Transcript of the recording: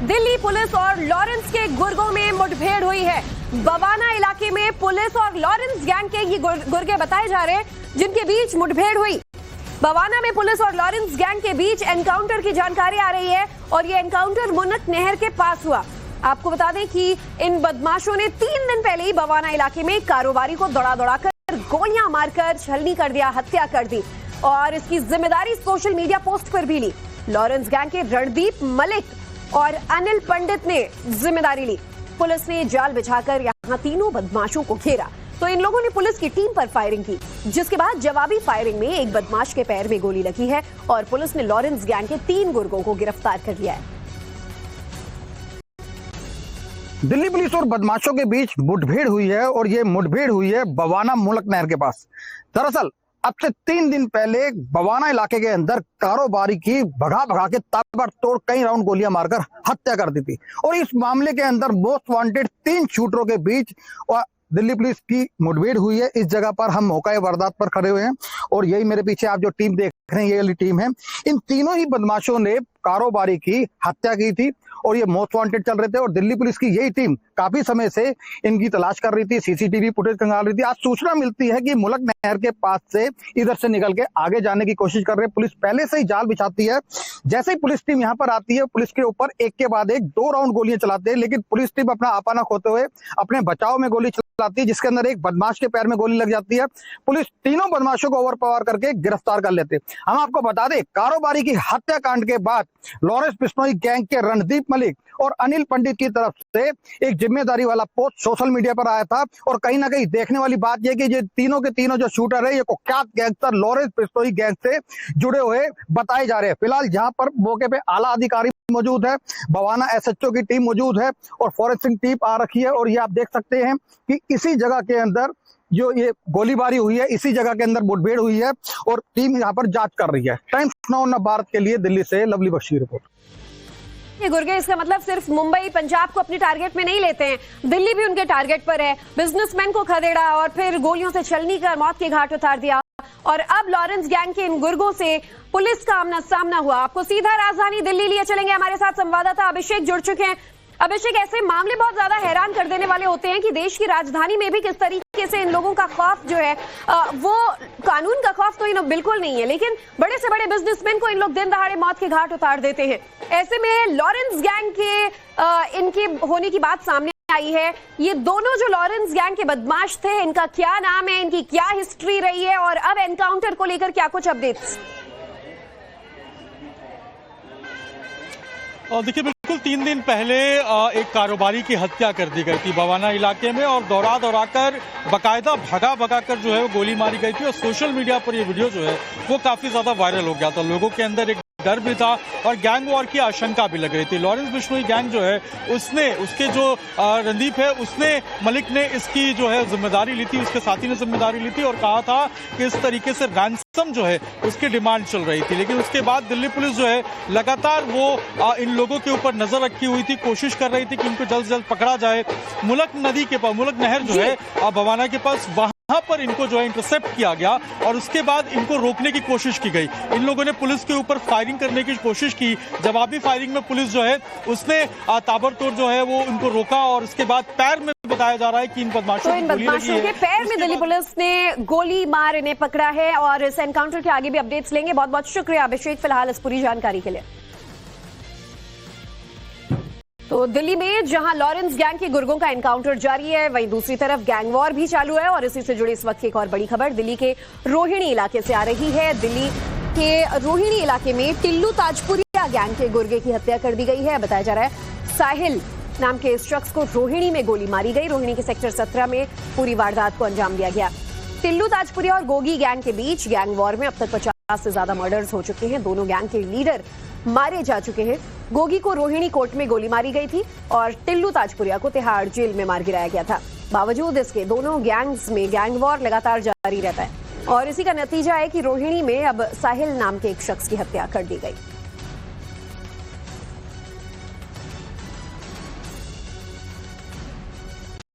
Delhi police और Lawrence के गुर्गों में मुठभेड़ हुई है। बवाना इलाके में पुलिस और लॉरेंस गैंग के ये गुर्गे बताए जा रहे हैं जिनके बीच मुठभेड़ हुई। बवाना में पुलिस और लॉरेंस गैंग के बीच एनकाउंटर की जानकारी आ रही है और ये एनकाउंटर मुनक नहर के पास हुआ। आपको बता दें कि इन बदमाशों ने 3 दिन पहले ही बवाना इलाके में कारोबारी को दौड़ा कर गोलियां मारकर छलनी कर दिया, हत्या कर दी और इसकी जिम्मेदारी सोशल मीडिया पोस्ट पर भी ली। लॉरेंस गैंग के रणदीप मलिक और अनिल पंडित ने जिम्मेदारी ली। पुलिस ने जाल बिछाकर यहां तीनों बदमाशों को घेरा तो इन लोगों ने पुलिस की टीम पर फायरिंग की, जिसके बाद जवाबी फायरिंग में एक बदमाश के पैर में गोली लगी है और पुलिस ने लॉरेंस गैंग के 3 गुर्गों को गिरफ्तार कर लिया है। दिल्ली पुलिस और बदमाशों के बीच मुठभेड़ हुई है और ये मुठभेड़ हुई है बवाना मुलक नहर के पास। दरअसल अब से 3 दिन पहले बवाना इलाके के अंदर कारोबारी की भगा के ताबड़तोड़ कई राउंड गोलियां मारकर हत्या कर दी थी और इस मामले के अंदर मोस्ट वांटेड 3 शूटरों के बीच दिल्ली पुलिस की मुठभेड़ हुई है। इस जगह पर हम मौका वारदात पर खड़े हुए हैं और यही मेरे पीछे आप जो टीम देख रहे हैं ये वाली टीम है। इन तीनों ही बदमाशों ने कारोबारी की हत्या की थी और ये मोस्ट वांटेड चल रहे थे और दिल्ली पुलिस की यही टीम काफी समय से इनकी तलाश कर रही थी, सीसीटीवी फुटेज खंगाल रही थी। आज सूचना मिलती है कि मुलक नहर के पास से इधर से निकल के आगे जाने की कोशिश कर रहे हैं। पुलिस पहले से ही जाल बिछाती है। जैसे ही पुलिस टीम यहाँ पर आती है पुलिस के ऊपर एक के बाद एक 2 राउंड गोलियां चलाते हैं, लेकिन पुलिस टीम अपना आपा खोते हुए अपने बचाव में गोली चलाती है, जिसके अंदर एक बदमाश के पैर में गोली लग जाती है। पुलिस तीनों बदमाशों को ओवरपावर करके गिरफ्तार कर लेते। हम आपको बता दें, कारोबारी की हत्याकांड के बाद लॉरेंस बिश्नोई गैंग के रणदीप मलिक और अनिल पंडित की तरफ से एक जिम्मेदारी वाला पोस्ट सोशल मीडिया पर आया था और कहीं ना कहीं देखने वाली बात यह कि ये तीनों के तीनों जो शूटर है ये कुख्यात गैंगस्टर लॉरेंस बिश्नोई गैंग से जुड़े हुए बताए जा रहे हैं। फिलहाल जहां पर मौके पे आला अधिकारी मौजूद है, बवाना एसएचओ की टीम मौजूद है और फॉरेंसिक टीम आ रखी है और ये आप देख सकते हैं कि इसी जगह के अंदर जो ये गोलीबारी हुई है, इसी जगह के अंदर मुठभेड़ हुई है और टीम यहाँ पर जांच कर रही है। टाइम्स नाउ भारत के लिए दिल्ली से लवली बख्शी रिपोर्ट। ये गुर्गे इसका मतलब सिर्फ मुंबई पंजाब को अपनी टारगेट में नहीं लेते हैं, दिल्ली भी उनके टारगेट पर है। बिजनेसमैन को खदेड़ा और फिर गोलियों से छलनी कर मौत के घाट उतार दिया और अब लॉरेंस गैंग के इन गुर्गों से पुलिस का आमना सामना हुआ। आपको सीधा राजधानी दिल्ली लिए चलेंगे, हमारे साथ संवाददाता अभिषेक जुड़ चुके हैं। अभिषेक, ऐसे मामले बहुत ज्यादा हैरान कर देने वाले होते हैं कि देश की राजधानी में भी किस तरीके से इन लोगों का खौफ जो है वो कानून का खौफ तो इन बिल्कुल नहीं है, लेकिन बड़े से बड़े बिजनेसमैन को इन लोग दिन दहाड़े मौत के घाट उतार देते हैं। ऐसे में लॉरेंस गैंग के इनके होने की बात सामने आई है। ये दोनों जो लॉरेंस गैंग के बदमाश थे, इनका क्या नाम है, इनकी क्या हिस्ट्री रही है और अब एनकाउंटर को लेकर क्या कुछ अपडेट्स? देखिए, बिल्कुल 3 दिन पहले एक कारोबारी की हत्या कर दी गई थी बवाना इलाके में और दौड़ा कर बाकायदा भगा कर जो है वो गोली मारी गई थी और सोशल मीडिया पर ये वीडियो जो है वो काफी ज्यादा वायरल हो गया था। लोगों के अंदर एक डर भी था और गैंग वॉर की आशंका भी लग रही थी। लॉरेंस बिश्नोई गैंग जो है उसके जो रणदीप है उसने मलिक ने इसकी जो है जिम्मेदारी ली थी, उसके साथी ने जिम्मेदारी ली थी और कहा था कि इस तरीके से रैंसम जो है उसकी डिमांड चल रही थी। लेकिन उसके बाद दिल्ली पुलिस जो है लगातार वो इन लोगों के ऊपर नजर रखी हुई थी, कोशिश कर रही थी कि इनको जल्द से जल्द पकड़ा जाए। मुलक नहर जो है बवाना के पास वहां पर इनको जो है इंटरसेप्ट किया गया और उसके बाद इनको रोकने की कोशिश की गई। इन लोगों ने पुलिस के ऊपर फायरिंग करने की कोशिश की। जवाबी फायरिंग में पुलिस जो है उसने ताबड़तोड़ जो है वो इनको रोका और उसके बाद पैर में बताया जा रहा है कि इन बदमाशों के पैर में दिल्ली पुलिस ने गोली मार इन्हें पकड़ा है और इस एनकाउंटर के आगे भी अपडेट्स लेंगे। बहुत बहुत शुक्रिया अभिषेक फिलहाल इस पूरी जानकारी के लिए। तो दिल्ली में जहां लॉरेंस गैंग के गुर्गों का एनकाउंटर जारी है, वहीं दूसरी तरफ गैंग वॉर भी चालू है और इसी से जुड़ी इस वक्त की एक और बड़ी खबर दिल्ली के रोहिणी इलाके से आ रही है। दिल्ली के रोहिणी इलाके में टिल्लू ताजपुरिया गैंग के गुर्गे की हत्या कर दी गई है। बताया जा रहा है साहिल नाम के इस शख्स को रोहिणी में गोली मारी गई। रोहिणी के सेक्टर 17 में पूरी वारदात को अंजाम दिया गया। टिल्लू ताजपुरिया और गोगी गैंग के बीच गैंग वॉर में अब तक 50 से ज्यादा मर्डर्स हो चुके हैं। दोनों गैंग के लीडर मारे जा चुके हैं। गोगी को रोहिणी कोर्ट में गोली मारी गई थी और टिल्लू ताजपुरिया को तिहाड़ जेल में मार गिराया गया था। बावजूद इसके दोनों गैंग्स में गैंग वॉर लगातार जारी रहता है और इसी का नतीजा है कि रोहिणी में अब साहिल नाम के एक शख्स की हत्या कर दी गई।